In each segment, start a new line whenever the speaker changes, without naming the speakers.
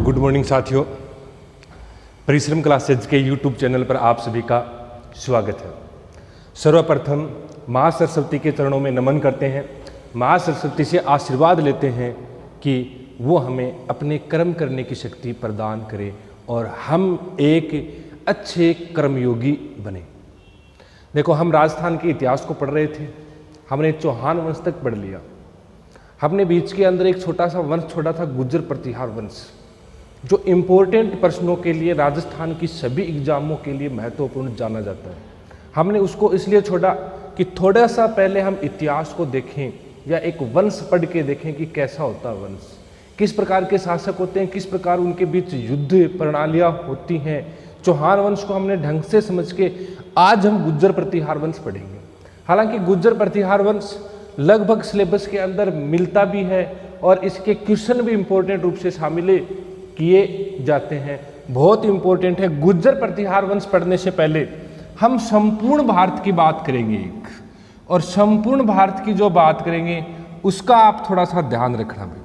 Good morning साथियों, परिश्रम classes के यूट्यूब चैनल पर आप सभी का स्वागत है। सर्वप्रथम माँ सरस्वती के चरणों में नमन करते हैं। माँ सरस्वती से आशीर्वाद लेते हैं कि वो हमें अपने कर्म करने की शक्ति प्रदान करे और हम एक अच्छे कर्मयोगी बने। देखो, हम राजस्थान के इतिहास को पढ़ रहे थे, हमने चौहान वंश तक पढ़ लिया। हमने बीच के अंदर एक छोटा सा वंश छोड़ा था, गुर्जर प्रतिहार वंश, जो इम्पोर्टेंट प्रश्नों के लिए राजस्थान की सभी एग्जामों के लिए महत्वपूर्ण जाना जाता है। हमने उसको इसलिए छोड़ा कि थोड़ा सा पहले हम इतिहास को देखें या एक वंश पढ़ के देखें कि कैसा होता है वंश, किस प्रकार के शासक होते हैं, किस प्रकार उनके बीच युद्ध प्रणालियाँ होती हैं। चौहान वंश को हमने ढंग से समझ के आज हम गुर्जर प्रतिहार वंश पढ़ेंगे। हालांकि गुर्जर प्रतिहार वंश लगभग सिलेबस के अंदर मिलता भी है और इसके क्वेश्चन भी इम्पोर्टेंट रूप से शामिल किए जाते हैं, बहुत इंपॉर्टेंट है। गुर्जर प्रतिहार वंश पढ़ने से पहले हम संपूर्ण भारत की बात करेंगे एक, और संपूर्ण भारत की जो बात करेंगे उसका आप थोड़ा सा ध्यान रखना भाई,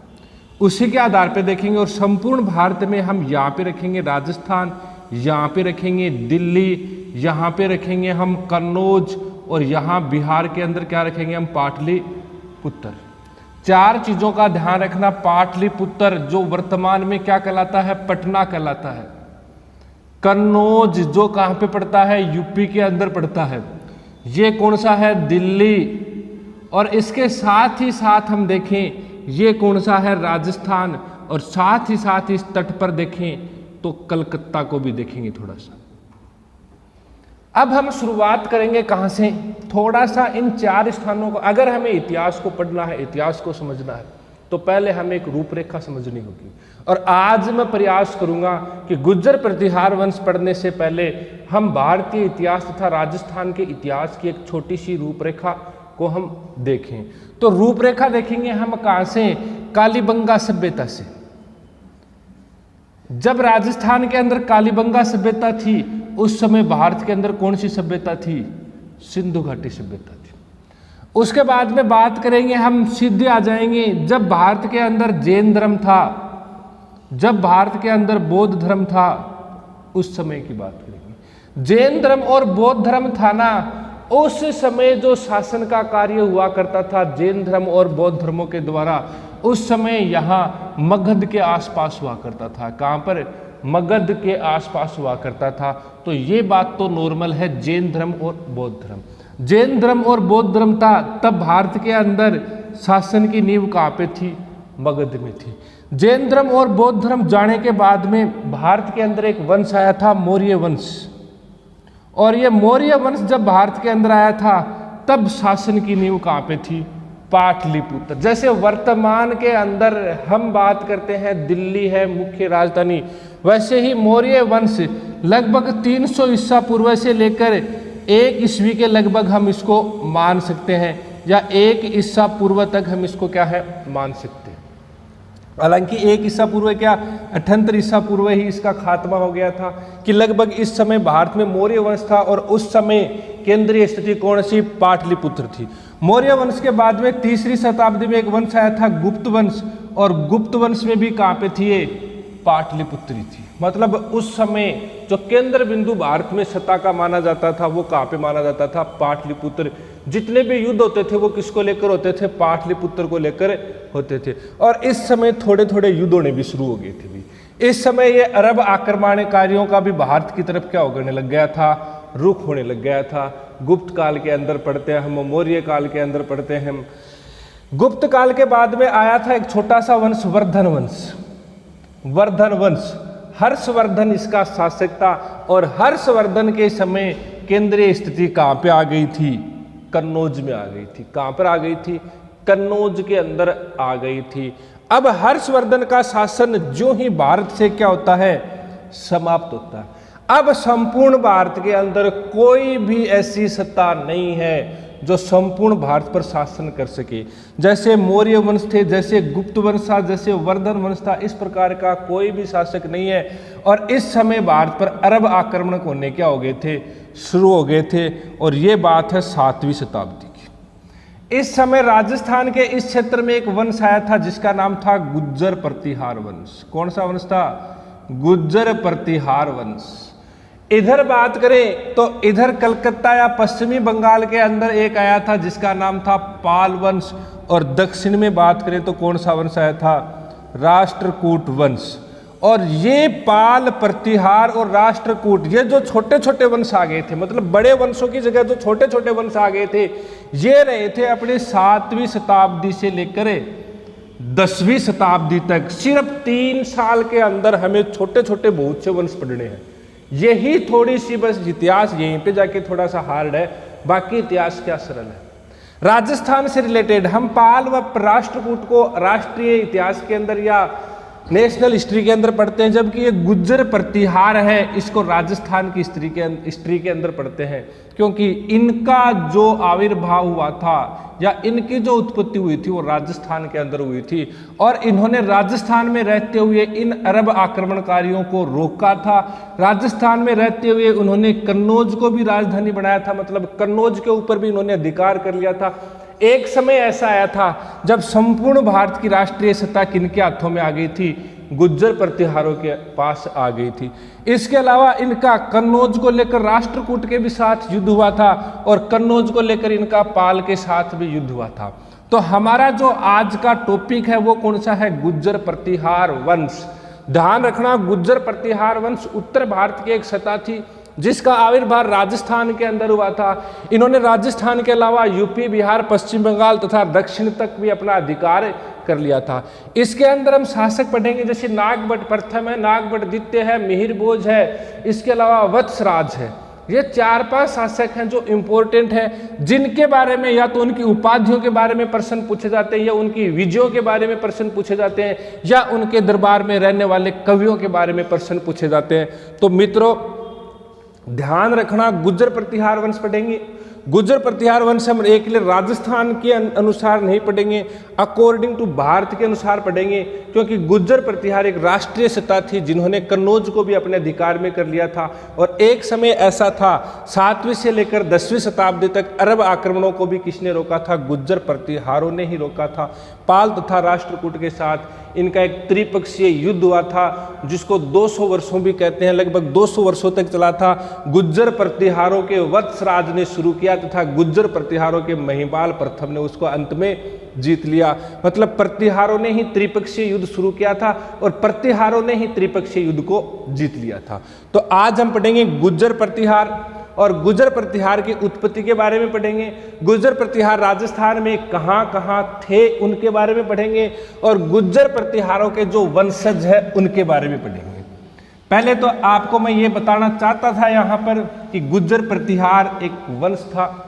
उसी के आधार पे देखेंगे। और संपूर्ण भारत में हम यहाँ पे रखेंगे राजस्थान, यहाँ पे रखेंगे दिल्ली, यहाँ पे रखेंगे हम कन्नौज, और यहाँ बिहार के अंदर क्या रखेंगे हम, पाटलिपुत्र। चार चीजों का ध्यान रखना। पाटलिपुत्र जो वर्तमान में क्या कहलाता है, पटना कहलाता है। कन्नौज जो कहाँ पे पड़ता है, यूपी के अंदर पड़ता है। ये कौन सा है, दिल्ली। और इसके साथ ही साथ हम देखें ये कौन सा है, राजस्थान। और साथ ही साथ इस तट पर देखें तो कलकत्ता को भी देखेंगे थोड़ा सा। अब हम शुरुआत करेंगे कहाँ से, थोड़ा सा इन चार स्थानों को, अगर हमें इतिहास को पढ़ना है, इतिहास को समझना है, तो पहले हमें एक रूपरेखा समझनी होगी। और आज मैं प्रयास करूंगा कि गुर्जर प्रतिहार वंश पढ़ने से पहले हम भारतीय इतिहास तथा राजस्थान के इतिहास की एक छोटी सी रूपरेखा को हम देखें। तो रूपरेखा देखेंगे हम कहाँ से, कालीबंगा सभ्यता से। जब राजस्थान के अंदर कालीबंगा सभ्यता थी, उस समय भारत के अंदर कौन सी सभ्यता थी, सिंधु घाटी सभ्यता थी। उसके बाद में बात करेंगे हम, सीधे आ जाएंगे जब भारत के अंदर जैन धर्म था, जब भारत के अंदर बौद्ध धर्म था, उस समय की बात करेंगे। जैन धर्म और बौद्ध धर्म था ना, उस समय जो शासन का कार्य हुआ करता था जैन धर्म और बौद्ध धर्मों के द्वारा, उस समय यहाँ मगध के आसपास हुआ करता था। कहाँ पर, मगध के आसपास हुआ करता था। तो ये बात तो नॉर्मल है, जैन धर्म और बौद्ध धर्म। जैन धर्म और बौद्ध धर्म था, तब भारत के अंदर शासन की नींव कहाँ पे थी, मगध में थी। जैन धर्म और बौद्ध धर्म जाने के बाद में भारत के अंदर एक वंश आया था, मौर्य वंश। और ये मौर्य वंश जब भारत के अंदर आया था, तब शासन की नींव कहाँ पे थी, पाटलिपुत्र। जैसे वर्तमान के अंदर हम बात करते हैं दिल्ली है मुख्य राजधानी, वैसे ही मौर्य वंश लगभग 300 ईसा पूर्व से लेकर 1 ईस्वी के लगभग हम इसको मान सकते हैं, या 1 ईसा पूर्व तक हम इसको क्या है, मान सकते हैं। हालांकि 1 ईसा पूर्व क्या, 78 ईसा पूर्व ही इसका खात्मा हो गया था, कि लगभग इस समय भारत में मौर्य वंश था। और उस समय केंद्रीय स्थिति कौन सी, पाटलिपुत्र थी। मौर्य वंश के बाद में 3री शताब्दी में एक वंश आया था, गुप्त वंश। और गुप्त वंश में भी कहाँ पे थी, ये पाटलिपुत्री थी। मतलब उस समय जो केंद्र बिंदु भारत में सत्ता का माना जाता था, वो कहाँ पे माना जाता था, पाटलिपुत्र। जितने भी युद्ध होते थे वो किसको लेकर होते थे, पाटलिपुत्र को लेकर होते थे। और इस समय थोड़े थोड़े युद्ध होने भी शुरू हो गए थे भी। इस समय ये अरब आक्रमणकारियों का भी भारत की तरफ क्या होने लग गया था, रुख होने लग गया था। गुप्त काल के अंदर पढ़ते हैं हम, मौर्य काल के अंदर पढ़ते हैं हम। गुप्त काल के बाद में आया था एक छोटा सा वंश, वर्धन वंश। वर्धन वंश, हर्षवर्धन इसका शासक था। और हर्षवर्धन के समय केंद्रीय स्थिति कहाँ पे आ गई थी, कन्नौज में आ गई थी। कहाँ पर आ गई थी, कन्नौज के अंदर आ गई थी। अब हर्षवर्धन का शासन जो ही भारत से क्या होता है, समाप्त होता है। अब संपूर्ण भारत के अंदर कोई भी ऐसी सत्ता नहीं है जो संपूर्ण भारत पर शासन कर सके। जैसे मौर्य वंश थे, जैसे गुप्त वंश था, जैसे वर्धन वंश था, इस प्रकार का कोई भी शासक नहीं है। और इस समय भारत पर अरब आक्रमण होने क्या हो गए थे, शुरू हो गए थे। और ये बात है 7वीं शताब्दी की। इस समय राजस्थान के इस क्षेत्र में एक वंश आया था जिसका नाम था गुज्जर प्रतिहार वंश। कौन सा वंश था? गुज्जर प्रतिहार वंश। इधर बात करें तो इधर कलकत्ता या पश्चिमी बंगाल के अंदर एक आया था जिसका नाम था पाल वंश, और दक्षिण में बात करें तो कौन सा वंश आया था? राष्ट्रकूट वंश। और ये पाल, प्रतिहार और राष्ट्रकूट, ये जो छोटे छोटे वंश आ गए थे, मतलब बड़े वंशों की जगह जो छोटे छोटे वंश आ गए थे, ये रहे थे अपने 7वीं शताब्दी से लेकर 10वीं शताब्दी तक। सिर्फ 3 साल के अंदर हमें छोटे छोटे बहुत से वंश पढ़ने हैं। यही थोड़ी सी बस इतिहास यहीं पे जाके थोड़ा सा हार्ड है, बाकी इतिहास क्या सरल है। राजस्थान से रिलेटेड हम पाल व राष्ट्रकूट को राष्ट्रीय इतिहास के अंदर या नेशनल हिस्ट्री के अंदर पढ़ते हैं, जबकि ये गुज्जर प्रतिहार है इसको राजस्थान की हिस्ट्री के अंदर पढ़ते हैं, क्योंकि इनका जो आविर्भाव हुआ था या इनकी जो उत्पत्ति हुई थी वो राजस्थान के अंदर हुई थी, और इन्होंने राजस्थान में रहते हुए इन अरब आक्रमणकारियों को रोका था। राजस्थान में रहते हुए उन्होंने कन्नौज को भी राजधानी बनाया था, मतलब कन्नौज के ऊपर भी इन्होंने अधिकार कर लिया था। एक समय ऐसा आया था जब संपूर्ण भारत की राष्ट्रीय सत्ता किनके हाथों में आ गई थी? गुज्जर प्रतिहारों के पास आ गई थी। इसके अलावा इनका कन्नौज को लेकर राष्ट्रकूट के भी साथ युद्ध हुआ था, और कन्नौज को लेकर इनका पाल के साथ भी युद्ध हुआ था। तो हमारा जो आज का टॉपिक है वो कौन सा है? गुज्जर प्रतिहार वंश। ध्यान रखना, गुज्जर प्रतिहार वंश उत्तर भारत की एक सत्ता थी जिसका आविर्भाव राजस्थान के अंदर हुआ था। इन्होंने राजस्थान के अलावा यूपी, बिहार, पश्चिम बंगाल तथा दक्षिण तक भी अपना अधिकार कर लिया था। इसके अंदर हम शासक पढ़ेंगे, जैसे नागभट्ट प्रथम है, नागभट्ट द्वितीय है, मिहिर भोज है, इसके अलावा वत्सराज है। ये 4-5 शासक हैं जो इम्पोर्टेंट हैं, जिनके बारे में या तो उनकी उपाधियों के बारे में प्रश्न पूछे जाते हैं, या उनकी विजयों के बारे में प्रश्न पूछे जाते हैं, या उनके दरबार में रहने वाले कवियों के बारे में प्रश्न पूछे जाते हैं। तो मित्रों ध्यान रखना, गुज्जर प्रतिहार वंश पढ़ेंगे। गुज्जर प्रतिहार वंश हम एक लिए राजस्थान के अनुसार नहीं पढ़ेंगे, अकॉर्डिंग टू भारत के अनुसार पढ़ेंगे, क्योंकि गुज्जर प्रतिहार एक राष्ट्रीय सत्ता थी जिन्होंने कन्नौज को भी अपने अधिकार में कर लिया था। और एक समय ऐसा था 7वीं से लेकर 10वीं शताब्दी तक अरब आक्रमणों को भी किसने रोका था? गुज्जर प्रतिहारों ने ही रोका था। पाल तथा राष्ट्रकूट के साथ इनका एक त्रिपक्षीय युद्ध हुआ था जिसको 200 वर्षों भी कहते हैं, लगभग 200 वर्षों तक चला था। गुज्जर प्रतिहारों के वत्सराज ने शुरू किया तथा गुज्जर प्रतिहारों के महिपाल प्रथम ने उसको अंत में जीत लिया। मतलब प्रतिहारों ने ही त्रिपक्षीय युद्ध शुरू किया था और प्रतिहारों ने ही त्रिपक्षीय युद्ध को जीत लिया था। तो आज हम पढ़ेंगे गुज्जर प्रतिहार, और गुज्जर प्रतिहार की उत्पत्ति के बारे में पढ़ेंगे। गुज्जर प्रतिहार राजस्थान में कहाँ कहाँ थे उनके बारे में पढ़ेंगे, और गुज्जर प्रतिहारों के जो वंशज है उनके बारे में पढ़ेंगे। पहले तो आपको मैं ये बताना चाहता था यहाँ पर कि गुज्जर प्रतिहार एक वंश था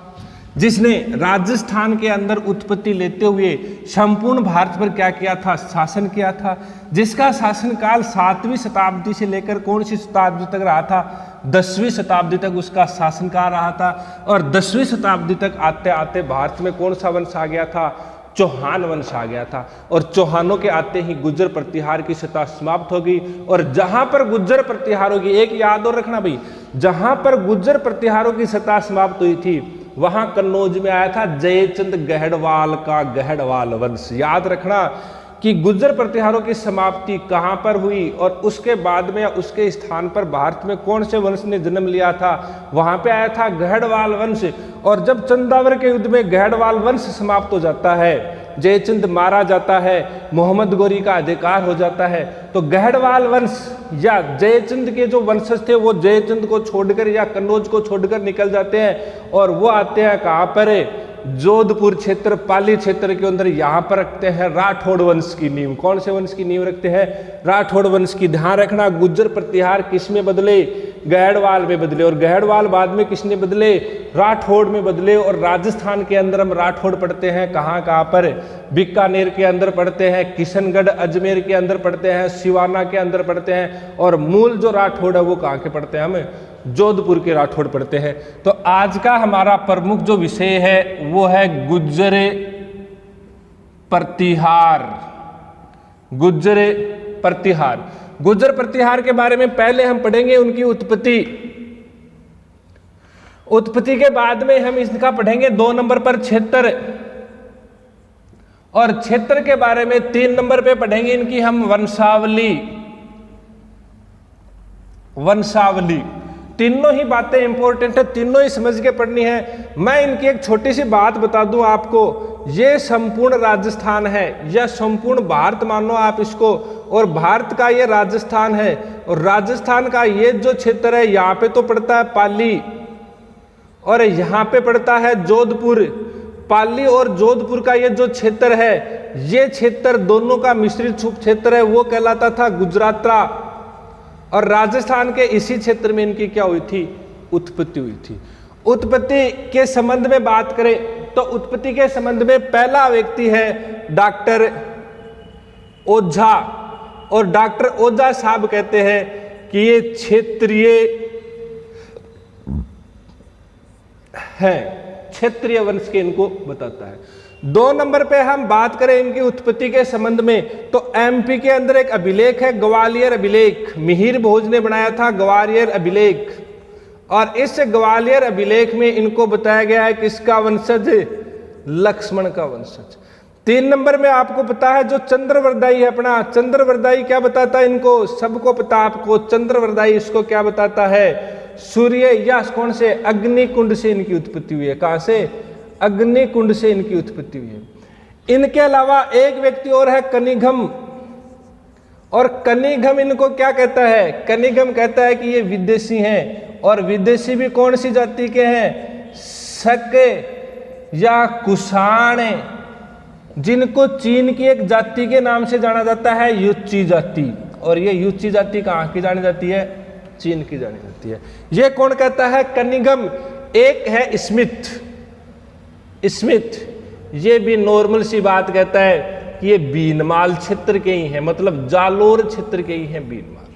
जिसने राजस्थान के अंदर उत्पत्ति लेते हुए संपूर्ण भारत पर क्या किया था? शासन किया था, जिसका शासनकाल 7वीं शताब्दी से लेकर कौन सी शताब्दी तक रहा था? 10वीं शताब्दी तक उसका शासनकाल रहा था। और 10वीं शताब्दी तक आते आते भारत में कौन सा वंश आ गया था? चौहान वंश आ गया था। और चौहानों के आते ही गुज्जर प्रतिहार की सत्ता समाप्त हो गई। और जहां पर गुज्जर प्रतिहारों की, एक याद और रखना भाई, जहां पर गुज्जर प्रतिहारों की सत्ता समाप्त हुई थी वहां कन्नौज में आया था जयचंद गहड़वाल का गहड़वाल वंश। याद रखना कि गुज्जर प्रतिहारों की समाप्ति कहां पर हुई और उसके बाद में या उसके स्थान पर भारत में कौन से वंश ने जन्म लिया था? वहां पे आया था गहड़वाल वंश। और जब चंदावर के युद्ध में गहड़वाल वंश समाप्त हो जाता है, जयचंद मारा जाता है, मोहम्मद गोरी का अधिकार हो जाता है, तो गहड़वाल वंश या जयचंद के जो वंशज थे वो जयचंद को छोड़कर या कन्नौज को छोड़कर निकल जाते हैं और वो आते हैं कहाँ पर? जोधपुर क्षेत्र, पाली क्षेत्र के अंदर। यहाँ पर रखते हैं राठौड़ वंश की नींव। कौन से वंश की नींव रखते हैं? राठौड़ वंश की। ध्यान रखना, गुज्जर प्रतिहार किस में बदले? गहड़वाल में बदले। और गहड़वाल बाद में किसने बदले? राठौड़ में बदले। और राजस्थान के अंदर हम राठौड़ पढ़ते हैं कहाँ कहाँ पर? बीकानेर के अंदर पढ़ते हैं, किशनगढ़ अजमेर के अंदर पढ़ते हैं, सिवाना के अंदर पढ़ते हैं। और मूल जो राठौड़ है वो कहाँ के पढ़ते हैं? हम जोधपुर के राठौड़ पढ़ते हैं। तो आज का हमारा प्रमुख जो विषय है वो है गुज्जर प्रतिहार। गुज्जर प्रतिहार। गुज्जर प्रतिहार के बारे में पहले हम पढ़ेंगे उनकी उत्पत्ति। उत्पत्ति के बाद में हम इसका पढ़ेंगे 2 नंबर पर क्षेत्र। और क्षेत्र के बारे में 3 नंबर पे पढ़ेंगे इनकी हम वंशावली। वंशावली तीनों ही बातें इंपॉर्टेंट है, तीनों ही समझ के पढ़नी है। मैं इनकी एक छोटी सी बात बता दूं आपको, ये संपूर्ण राजस्थान है या संपूर्ण भारत मानो आप इसको, और भारत का ये राजस्थान है, और राजस्थान का ये जो क्षेत्र है यहाँ पे तो पड़ता है पाली और यहाँ पे पड़ता है जोधपुर। पाली और जोधपुर का ये जो क्षेत्र है, ये क्षेत्र दोनों का मिश्रित क्षेत्र है, वो कहलाता था गुजराता। और राजस्थान के इसी क्षेत्र में इनकी क्या हुई थी, उत्पत्ति हुई थी। उत्पत्ति के संबंध में बात करें तो उत्पत्ति के संबंध में पहला व्यक्ति है डॉक्टर ओझा, और डॉक्टर ओझा साहब कहते हैं कि ये क्षेत्रीय है, क्षेत्रीय वंश के इनको बताता है। 2 नंबर पे हम बात करें इनकी उत्पत्ति के संबंध में तो एमपी के अंदर एक अभिलेख है ग्वालियर अभिलेख, मिहिर भोज ने बनाया था ग्वालियर अभिलेख, और इस ग्वालियर अभिलेख में इनको बताया गया है किसका वंशज, लक्ष्मण का वंशज। 3 नंबर में आपको पता है जो चंद्रवरदाई है अपना, चंद्रवरदाई क्या बताता है इनको, सबको पता आपको, चंद्रवरदाई इसको क्या बताता है, सूर्य या कौन से, अग्निकुंड से इनकी उत्पत्ति हुई है। कहां से, अग्निकुंड से इनकी उत्पत्ति हुई है। इनके अलावा एक व्यक्ति और है कनिघम, और कनिघम इनको क्या कहता है, कनिघम कहता है कि ये विदेशी हैं, और विदेशी भी कौन सी जाति के हैं, शक या कुषाण, जिनको चीन की एक जाति के नाम से जाना जाता है युच्ची जाति, और ये युच्ची जाति कहाँ की जानी जाती है, चीन की जानी जाती है। ये कौन कहता है, कनिघम। एक है स्मिथ, स्मिथ ये भी नॉर्मल सी बात कहता है कि ये बीनमाल क्षेत्र के ही हैं, मतलब जालोर क्षेत्र के ही हैं बीनमाल।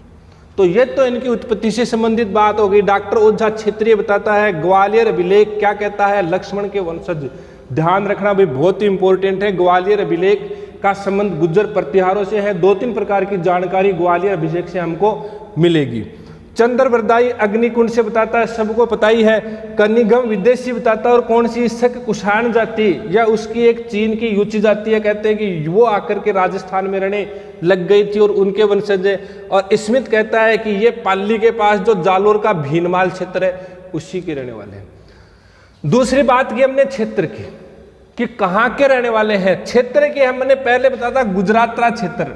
तो ये तो इनकी उत्पत्ति से संबंधित बात हो गई। डॉक्टर ओझा क्षेत्रीय बताता है, ग्वालियर अभिलेख क्या कहता है, लक्ष्मण के वंशज। ध्यान रखना भाई, बहुत ही इंपॉर्टेंट है। ग्वालियर अभिलेख का संबंध गुज्जर प्रतिहारों से है। 2-3 प्रकार की जानकारी ग्वालियर अभिलेख से हमको मिलेगी। चंद्रवरदाई अग्निकुंड से बताता है, सबको पता ही है। कनिघम विदेशी बताता है, और कौन सी, शक कुषाण जाति या उसकी एक चीन की युच्ची जाति है, कहते हैं कि वो आकर के राजस्थान में रहने लग गई थी और उनके वंशज है। और स्मिथ कहता है कि ये पाली के पास जो जालोर का भीनमाल क्षेत्र है उसी के रहने वाले हैं। दूसरी बात की हमने क्षेत्र की कि कहाँ के रहने वाले हैं। क्षेत्र की हमने पहले बताया था गुजराता क्षेत्र,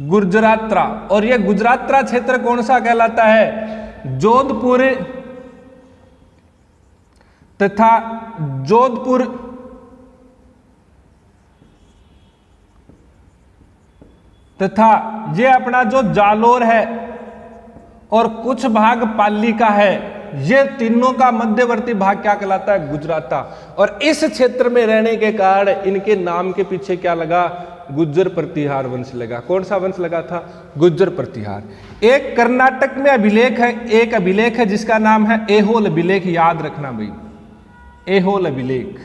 गुजराता, और यह गुजराता क्षेत्र कौन सा कहलाता है, जोधपुर तथा जोधपुर तथा ये अपना जो जालोर है और कुछ भाग पाली का है, ये तीनों का मध्यवर्ती भाग क्या कहलाता है, गुजराता। और इस क्षेत्र में रहने के कारण इनके नाम के पीछे क्या लगा, गुज्जर प्रतिहार वंश लगा। कौन सा वंश लगा था, गुज्जर प्रतिहार। एक कर्नाटक में अभिलेख है, एक अभिलेख है जिसका नाम है ऐहोल अभिलेख, याद रखना भाई, ऐहोल अभिलेख।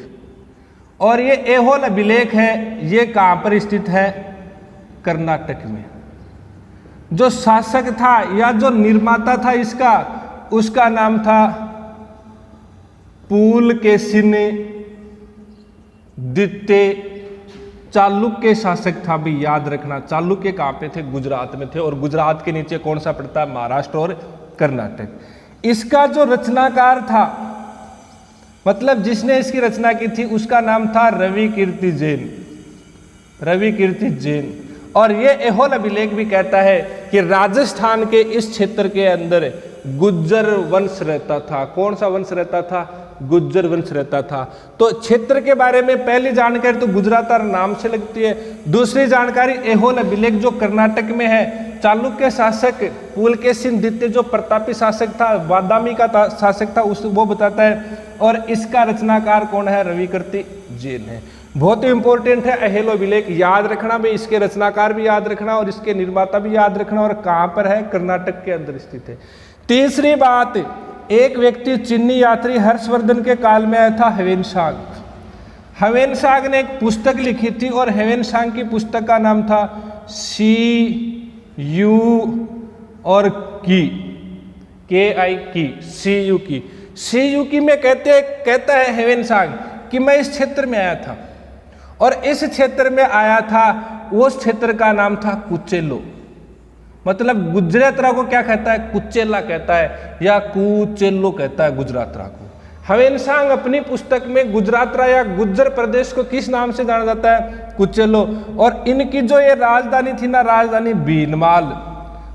और ये ऐहोल अभिलेख है, ये कहां पर स्थित है, कर्नाटक में। जो शासक था या जो निर्माता था इसका, उसका नाम था पुलकेशिन द्वितीय। चालुक्य शासक था भी, याद रखना। चालुक्य कहां पे थे, गुजरात में थे, और गुजरात के नीचे कौन सा पड़ता है, महाराष्ट्र और कर्नाटक। इसका जो रचनाकार था, मतलब जिसने इसकी रचना की थी, उसका नाम था रवि कीर्ति जैन, रवि कीर्ति जैन। और ये ऐहोल अभिलेख भी कहता है कि राजस्थान के इस क्षेत्र के अंदर गुज्जर वंश रहता था। कौन सा वंश रहता था, गुज्जर वंश रहता था। तो क्षेत्र के बारे में पहली जानकारी तो गुजराता नाम से लगती है। दूसरी जानकारी ऐहोल अभिलेख जो कर्नाटक में है, चालुक्य शासक पुलकेशिन द्वितीय जो प्रतापी शासक था, बादामी का शासक था, उस वो बताता है। और इसका रचनाकार कौन है, रवि कीर्ति जैन है। बहुत ही इंपॉर्टेंट है ऐहोल अभिलेख, याद रखना भाई, इसके रचनाकार भी याद रखना और इसके निर्माता भी याद रखना, और कहां पर है, कर्नाटक के अंदर स्थित है। तीसरी बात, एक व्यक्ति चीनी यात्री हर्षवर्धन के काल में आया था, ह्वेनसांग। ह्वेनसांग ने एक पुस्तक लिखी थी, और ह्वेनसांग की पुस्तक का नाम था CU और की, KI की, CU की। CU की में कहता है ह्वेनसांग कि मैं इस क्षेत्र में आया था और इस क्षेत्र में आया था, उस क्षेत्र का नाम था कुचेलो। मतलब गुजरातरा को क्या कहता है? कुचेला कहता है या कुचेलो कहता है गुजरातरा को। हवेनसांग अपनी पुस्तक में गुजरातरा या गुज्जर प्रदेश को किस नाम से जाना जाता है? कुचेलो। और इनकी जो ये राजधानी थी ना, राजधानी भीनमाल,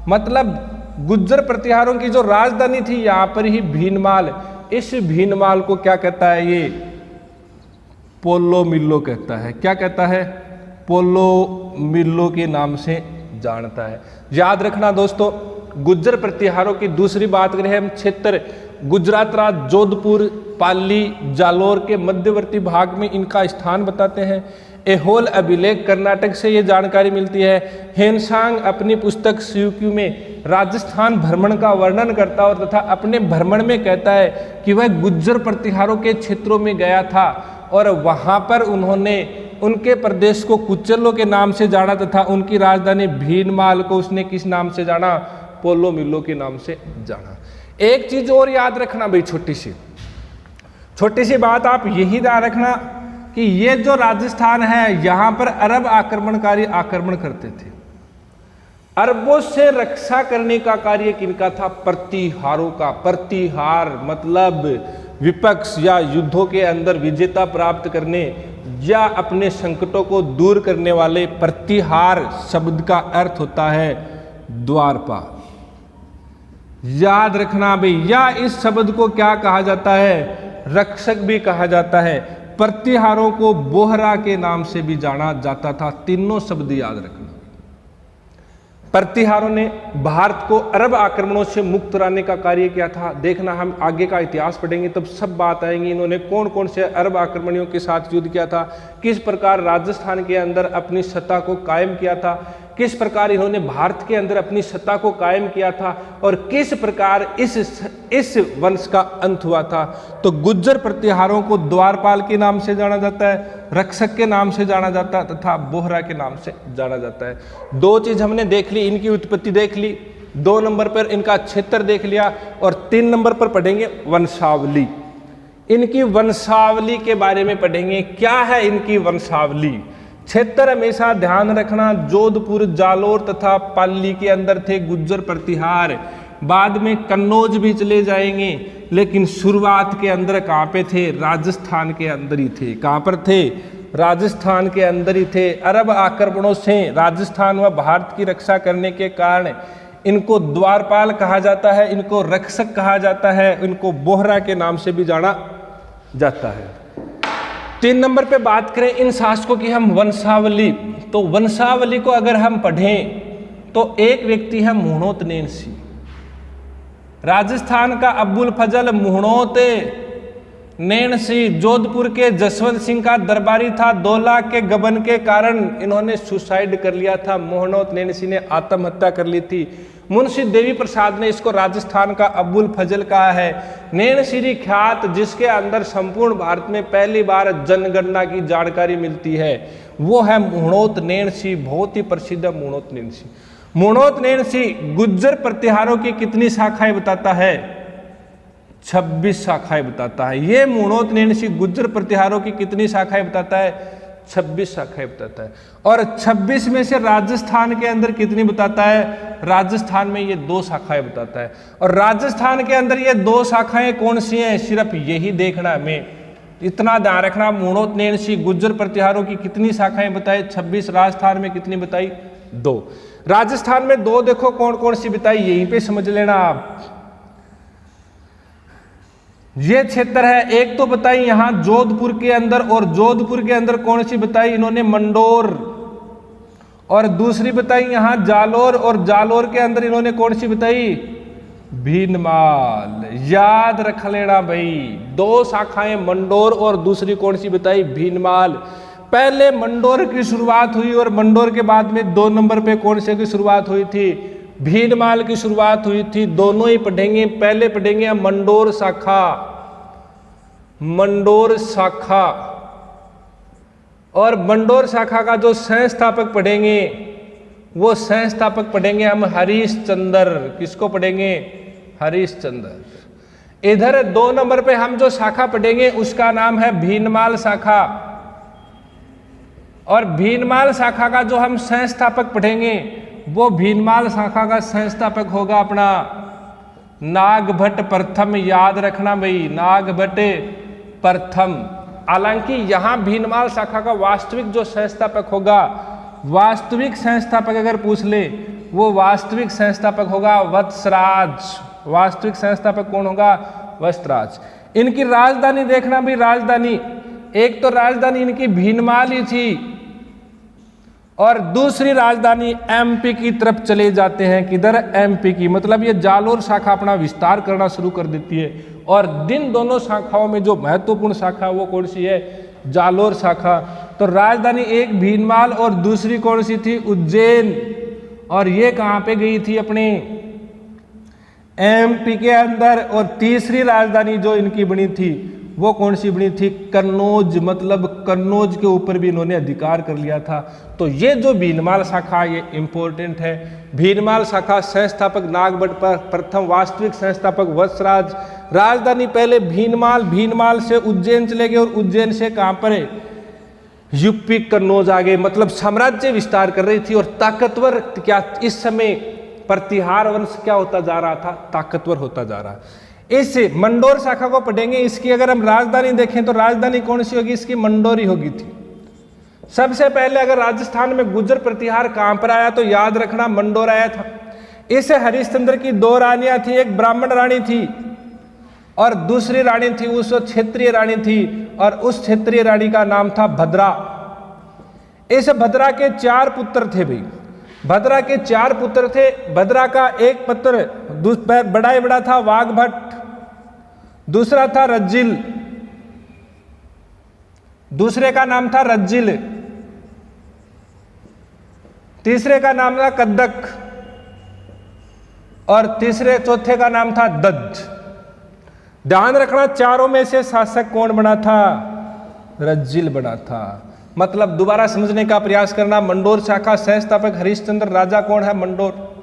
मतलब गुज्जर प्रतिहारों की जो राजधानी थी यहां पर ही भीनमाल। इस भीनमाल को क्या कहता है? ये पोलो मिल्लो कहता है। क्या कहता है? पोलो मिल्लो के नाम से जानता है। याद रखना दोस्तों, गुज्जर प्रतिहारों की दूसरी बात करें हम, क्षेत्र गुजरात राज्य, जोधपुर, पाली, जालोर के मध्यवर्ती भाग में इनका स्थान बताते हैं। एहोल अभिलेख कर्नाटक से ये जानकारी मिलती है। हेनसांग अपनी पुस्तक शिवक्यू में राजस्थान भ्रमण का वर्णन करता है और तथा अपने भ्रमण में कहता है कि वह गुज्जर प्रतिहारों के क्षेत्रों में गया था और वहां पर उन्होंने उनके प्रदेश को कुचेलो के नाम से जाना तथा उनकी राजधानी भीनमाल को उसने किस नाम से जाना? पोलो मिल्लो के नाम से जाना। एक चीज और याद रखना भाई, छोटी सी बात आप यही याद रखना कि ये जो राजस्थान है यहां पर अरब आक्रमणकारी आक्रमण करते थे। अरबों से रक्षा करने का कार्य किनका था? प्रतिहारों का। प्रतिहार मतलब विपक्ष या युद्धों के अंदर विजेता प्राप्त करने या अपने संकटों को दूर करने वाले। प्रतिहार शब्द का अर्थ होता है द्वारपाल। याद रखना भाई, या इस शब्द को क्या कहा जाता है? रक्षक भी कहा जाता है। प्रतिहारों को बोहरा के नाम से भी जाना जाता था। तीनों शब्द याद रखना। प्रतिहारों ने भारत को अरब आक्रमणों से मुक्त कराने का कार्य किया था। देखना, हम आगे का इतिहास पढ़ेंगे तब सब बात आएंगी। इन्होंने कौन कौन से अरब आक्रमणियों के साथ युद्ध किया था, किस प्रकार राजस्थान के अंदर अपनी सत्ता को कायम किया था, किस प्रकार इन्होंने भारत के अंदर अपनी सत्ता को कायम किया था और किस प्रकार इस वंश का अंत हुआ था। तो गुज्जर प्रतिहारों को द्वारपाल के नाम से जाना जाता है, रक्षक के नाम से जाना जाता है तथा बोहरा के नाम से जाना जाता है। दो चीज हमने देख ली, इनकी उत्पत्ति देख ली, 2 नंबर पर इनका क्षेत्र देख लिया और 3 नंबर पर पढ़ेंगे वंशावली। इनकी वंशावली के बारे में पढ़ेंगे। क्या है इनकी वंशावली? क्षेत्र हमेशा ध्यान रखना, जोधपुर, जालोर तथा पाली के अंदर थे गुज्जर प्रतिहार। बाद में कन्नौज भी चले जाएंगे, लेकिन शुरुआत के अंदर कहाँ पे थे? राजस्थान के अंदर ही थे। कहाँ पर थे? राजस्थान के अंदर ही थे। अरब आक्रमणों से राजस्थान व भारत की रक्षा करने के कारण इनको द्वारपाल कहा जाता है, इनको रक्षक कहा जाता है, इनको बोहरा के नाम से भी जाना जाता है। 3 नंबर पे बात करें इन शासकों की हम वंशावली, तो वंशावली को अगर हम पढ़ें तो एक व्यक्ति है मुहणोत नैनसी। राजस्थान का अब्बुल फजल मुहणोत नैनसी जोधपुर के जसवंत सिंह का दरबारी था। 2 लाख के गबन के कारण इन्होंने सुसाइड कर लिया था। मुहणोत नैनसी ने आत्महत्या कर ली थी। मुंशी देवी प्रसाद ने इसको राजस्थान का अब्बुल फजल कहा है। नैनसिरी ख्यात, जिसके अंदर संपूर्ण भारत में पहली बार जनगणना की जानकारी मिलती है, वो है मुहणोत नैनसी। बहुत ही प्रसिद्ध है मुहणोत नैनसी। मुहणोत नैनसी गुज्जर प्रतिहारों की कितनी शाखाएं बताता है? 26 शाखाएं बताता है। ये मुहणोत नैनसी गुज्जर प्रतिहारों की कितनी शाखाएं बताता है? 26 शाखाएं बताता है। और 26 में से राजस्थान के अंदर कितनी बताता है? राजस्थान में ये 2 शाखाएं बताता है। और राजस्थान के अंदर ये 2 शाखाएं कौन सी हैं? सिर्फ यही देखना हमें, इतना ध्यान रखना। मुहणोत नैनसी गुज्जर प्रतिहारों की कितनी शाखाएं बताई? 26। राजस्थान में कितनी बताई? 2। राजस्थान में 2 देखो कौन कौन सी बताई, यहीं पे समझ लेना आप। ये क्षेत्र है, एक तो बताई यहां जोधपुर के अंदर, और जोधपुर के अंदर कौन सी बताई इन्होंने? मंडोर। और दूसरी बताई यहां जालोर, और जालोर के अंदर इन्होंने कौन सी बताई? भीनमाल। याद रख लेना भाई, 2 शाखाएं मंडोर और दूसरी कौन सी बताई? भीनमाल। पहले मंडोर की शुरुआत हुई और मंडोर के बाद में 2 नंबर पे कौन से की शुरुआत हुई थी? भीनमाल की शुरुआत हुई थी। दोनों ही पढ़ेंगे। पहले पढ़ेंगे मंडोर शाखा, मंडोर शाखा, और मंडोर शाखा का जो संस्थापक पढ़ेंगे वो संस्थापक पढ़ेंगे हम हरीश चंद्र। किसको पढ़ेंगे? हरीश चंद्र। इधर 2 नंबर पे हम जो शाखा पढ़ेंगे उसका नाम है भीनमाल शाखा। और भीनमाल शाखा का जो हम संस्थापक पढ़ेंगे वो भीनमाल शाखा का संस्थापक होगा अपना नागभट्ट प्रथम। याद रखना भाई, नागभट्ट प्रथम। हालांकि यहाँ भीनमाल शाखा का वास्तविक जो संस्थापक होगा, वास्तविक संस्थापक अगर पूछ ले, वो वास्तविक संस्थापक होगा वत्सराज। वास्तविक संस्थापक कौन होगा? वत्सराज। इनकी राजधानी देखना भी, राजधानी एक तो राजधानी इनकी भीनमाल ही थी और दूसरी राजधानी एमपी की तरफ चले जाते हैं। किधर? एमपी की। मतलब ये जालोर शाखा अपना विस्तार करना शुरू कर देती है। और दिन दोनों शाखाओं में जो महत्वपूर्ण शाखा वो कौन सी है? जालोर शाखा। तो राजधानी एक भीनमाल और दूसरी कौन सी थी? उज्जैन। और ये कहाँ पे गई थी? अपने एमपी के अंदर। और तीसरी राजधानी जो इनकी बनी थी वो कौन सी बनी थी? कन्नौज। मतलब कन्नौज के ऊपर भी इन्होंने अधिकार कर लिया था। तो ये जो भीनमाल शाखा ये इंपॉर्टेंट है। भीनमाल शाखा संस्थापक नागभट्ट प्रथम, वास्तविक संस्थापक वत्सराज। राजधानी पहले भीनमाल, भीनमाल से उज्जैन चले गए और उज्जैन से कहां पर है? यूपी कन्नौज आ गए। मतलब साम्राज्य विस्तार कर रही थी। और ताकतवर क्या इस समय प्रतिहार वंश क्या होता जा रहा था? ताकतवर होता जा रहा है। इस मंडोर शाखा को पढ़ेंगे। इसकी अगर हम राजधानी देखें तो राजधानी कौन सी होगी? इसकी मंडोरी होगी थी। सबसे पहले अगर राजस्थान में गुर्जर प्रतिहार कहां पर आया तो याद रखना मंडोर आया था। इस हरिश्चंद्र की दो रानियां थी, एक ब्राह्मण रानी थी और दूसरी रानी थी उस क्षेत्रीय रानी थी। और उस क्षेत्रीय रानी का नाम था भद्रा। इस भद्रा के 4 पुत्र थे भाई। भद्रा के 4 पुत्र थे। भद्रा का एक पुत्र बड़ा था वाघभट्ट, दूसरा था रज्जिल, दूसरे का नाम था रज्जिल, तीसरे का नाम था कद्दक और चौथे का नाम था दद्द। ध्यान रखना, चारों में से शासक कौन बना था? रज्जिल बना था। मतलब दोबारा समझने का प्रयास करना। मंडोर शाखा संस्थापक हरिश्चंद्र, राजा कौन है? मंडोर।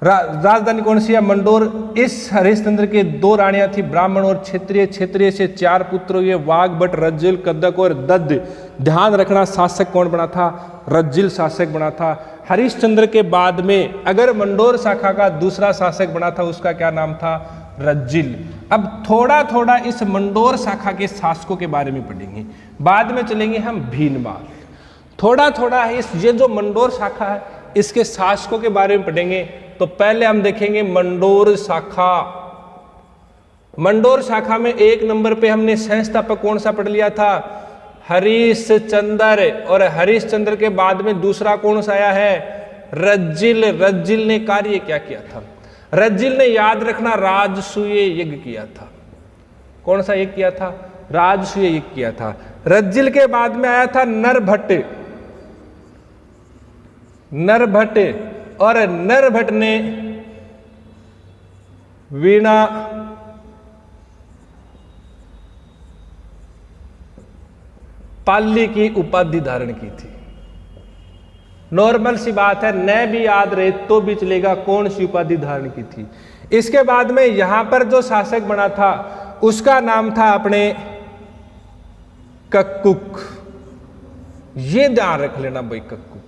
राजधानी कौन सी है? मंडोर। इस हरिश्चंद्र के 2 रानियां थी, ब्राह्मण और क्षेत्रीय। क्षेत्रीय से 4 पुत्र हुए, वाघभट्ट, रज्जिल, कद्दक और दद्द। ध्यान रखना, शासक कौन बना था? रज्जिल शासक बना था। हरिश्चंद्र के बाद में अगर मंडोर शाखा का दूसरा शासक बना था, उसका क्या नाम था? रज्जिल। अब थोड़ा थोड़ा इस मंडोर शाखा के शासकों के बारे में पढ़ेंगे, बाद में चलेंगे हम भीनमाल। थोड़ा थोड़ा ये जो मंडोर शाखा है इसके शासकों के बारे में पढ़ेंगे। तो पहले हम देखेंगे मंडोर शाखा। मंडोर शाखा में 1 नंबर पे हमने संस्थापक कौन सा पढ़ लिया था? हरिश्चंद्र। और हरिश्चंद्र के बाद में दूसरा कौन सा आया है? रज्जिल। रज्जिल ने कार्य क्या किया था? रज्जिल ने, याद रखना, राजसूय यज्ञ किया था। कौन सा यज्ञ किया था? राजसूय यज्ञ किया था। रज्जिल के बाद में आया था नरभट्ट। नरभट्ट। और नरभट्ट ने वीणा पाली की उपाधि धारण की थी। नॉर्मल सी बात है, न भी याद रहे तो भी चलेगा कौन सी उपाधि धारण की थी। इसके बाद में यहां पर जो शासक बना था उसका नाम था अपने कक्कुक। ये ध्यान रख लेना भाई, कक्कुक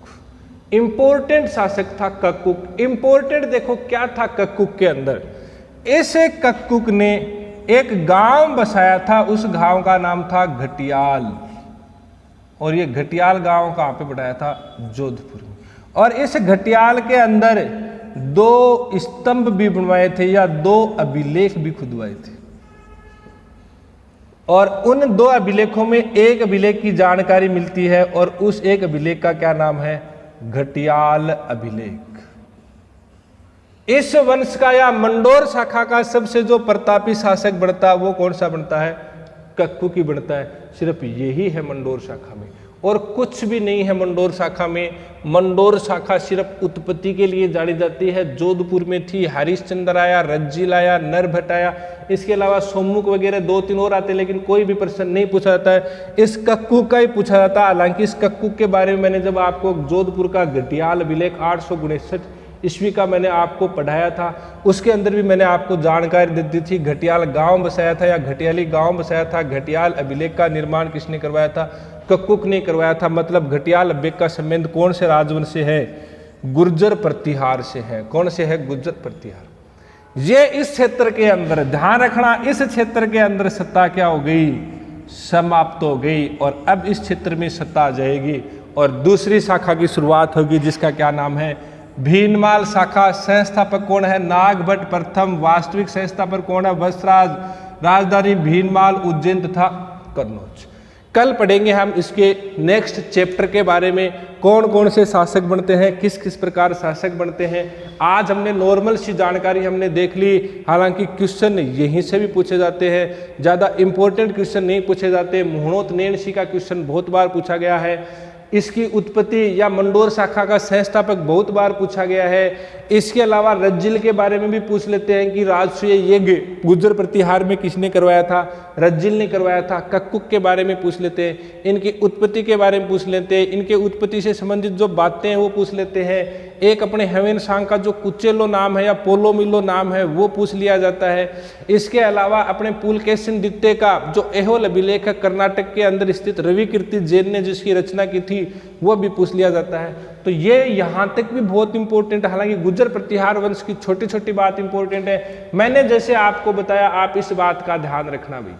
इंपॉर्टेंट शासक था। कक्कुक इंपॉर्टेंट, देखो क्या था कक्कुक के अंदर। इस कक्कुक ने एक गांव बसाया था, उस गांव का नाम था घटियाल। और ये घटियाल गांव कहां पे बनाया था? जोधपुर में। और इस घटियाल के अंदर 2 स्तंभ भी बनवाए थे या 2 अभिलेख भी खुदवाए थे। और उन 2 अभिलेखों में एक अभिलेख की जानकारी मिलती है और उस एक अभिलेख का क्या नाम है? घटियाल अभिलेख। इस वंश का या मंडोर शाखा का सबसे जो प्रतापी शासक बनता है वो कौन सा बनता है? कक्कू की बनता है। सिर्फ यही है मंडोर शाखा में और कुछ भी नहीं है मंडोर शाखा में। मंडोर शाखा सिर्फ उत्पत्ति के लिए जानी जाती है। जोधपुर में थी, हरिश्चंद्र आया, रज्जिल आया, नरभट्ट आया, इसके अलावा सोमुख वगैरह 2-3 और आते, लेकिन कोई भी प्रश्न नहीं पूछा जाता है। इस कक्कू का ही पूछा जाता है। हालांकि इस कक्कू के बारे में मैंने जब आपको जोधपुर का घटियाल अभिलेख 859 ईस्वी का मैंने आपको पढ़ाया था। उसके अंदर भी मैंने आपको जानकारी दे दी थी। घटियाल गांव बसाया था या घटियाली गांव बसाया था। घटियाल अभिलेख का निर्माण किसने करवाया था? कक्कुक ने करवाया था। मतलब घटियाल अभिलेख का संबंध कौन से राजवंश से है? गुर्जर प्रतिहार से है। कौन से है? गुर्जर प्रतिहार। ये इस क्षेत्र के अंदर, ध्यान रखना, इस क्षेत्र के अंदर सत्ता क्या हो गई? समाप्त हो गई। और अब इस क्षेत्र में सत्ता आ जाएगी और दूसरी शाखा की शुरुआत होगी, जिसका क्या नाम है? भीनमाल शाखा। संस्थापक कौन है? नागभट्ट प्रथम। वास्तविक संस्थापक कौन है? वत्सराज। राजधानी भीनमाल, उज्जैन तथा कन्नौज। कल पढ़ेंगे हम इसके नेक्स्ट चैप्टर के बारे में, कौन कौन से शासक बनते हैं, किस किस प्रकार शासक बनते हैं। आज हमने नॉर्मल सी जानकारी हमने देख ली। हालांकि क्वेश्चन यहीं से भी पूछे जाते हैं, ज़्यादा इंपॉर्टेंट क्वेश्चन नहीं पूछे जाते। मुहणोत नैणसी का क्वेश्चन बहुत बार पूछा गया है। इसकी उत्पत्ति या मंडोर शाखा का संस्थापक बहुत बार पूछा गया है। इसके अलावा रज्जिल के बारे में भी पूछ लेते हैं कि राजसूय यज्ञ गुर्जर प्रतिहार में किसने करवाया था? रज्जिल ने करवाया था। कक्कुक के बारे में पूछ लेते हैं, इनकी उत्पत्ति के बारे में पूछ लेते हैं, इनके उत्पत्ति से संबंधित जो बातें हैं वो पूछ लेते हैं। एक अपने हवेन सांग का जो कुचेलो नाम है या पोलो मिलो नाम है वो पूछ लिया जाता है। इसके अलावा अपने पुलकेशिन द्वितीय का जो ऐहोल अभिलेख कर्नाटक के अंदर स्थित रविकीर्ति जैन ने जिसकी रचना की थी वो भी पूछ लिया जाता है। तो ये यहाँ तक भी बहुत इंपॉर्टेंट है। हालांकि गुर्जर प्रतिहार वंश की छोटी छोटी बात इंपॉर्टेंट है। मैंने जैसे आपको बताया, आप इस बात का ध्यान रखना भी।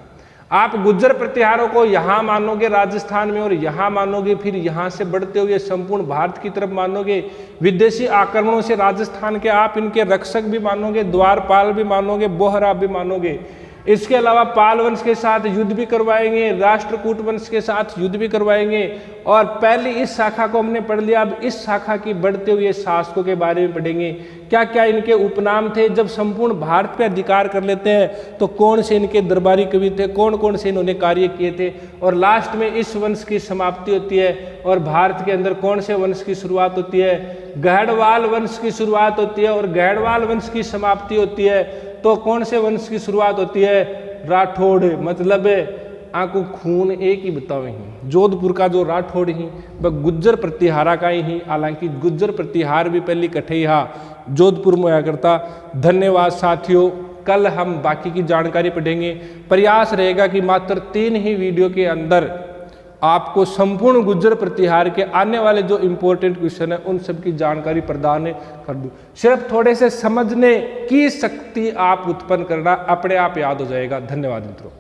आप गुर्जर प्रतिहारों को यहाँ मानोगे राजस्थान में और यहाँ मानोगे, फिर यहाँ से बढ़ते हुए संपूर्ण भारत की तरफ मानोगे। विदेशी आक्रमणों से राजस्थान के आप इनके रक्षक भी मानोगे, द्वारपाल भी मानोगे, बोहरा भी मानोगे। इसके अलावा पाल वंश के साथ युद्ध भी करवाएंगे, राष्ट्रकूट वंश के साथ युद्ध भी करवाएंगे। और पहली इस शाखा को हमने पढ़ लिया। अब इस शाखा की बढ़ते हुए शासकों के बारे में पढ़ेंगे। क्या क्या इनके उपनाम थे? जब संपूर्ण भारत पे अधिकार कर लेते हैं तो कौन से इनके दरबारी कवि थे, कौन कौन से इन्होंने कार्य किए थे। और लास्ट में इस वंश की समाप्ति होती है और भारत के अंदर कौन से वंश की शुरुआत होती है? गहड़वाल वंश की शुरुआत होती है। और गहड़वाल वंश की समाप्ति होती है तो कौन से वंश की शुरुआत होती है? राठौड़। मतलब आंखों खून एक ही बताओ ही। जोधपुर का जो राठौड़ ही वह गुर्जर प्रतिहारा का ही। हालांकि गुर्जर प्रतिहार भी पहली कठैया जोधपुर में आया करता। धन्यवाद साथियों। कल हम बाकी की जानकारी पढ़ेंगे। प्रयास रहेगा कि मात्र 3 ही वीडियो के अंदर आपको संपूर्ण गुर्जर प्रतिहार के आने वाले जो इंपॉर्टेंट क्वेश्चन है उन सब की जानकारी प्रदान कर दूं। सिर्फ थोड़े से समझने की शक्ति आप उत्पन्न करना, अपने आप याद हो जाएगा। धन्यवाद मित्रों।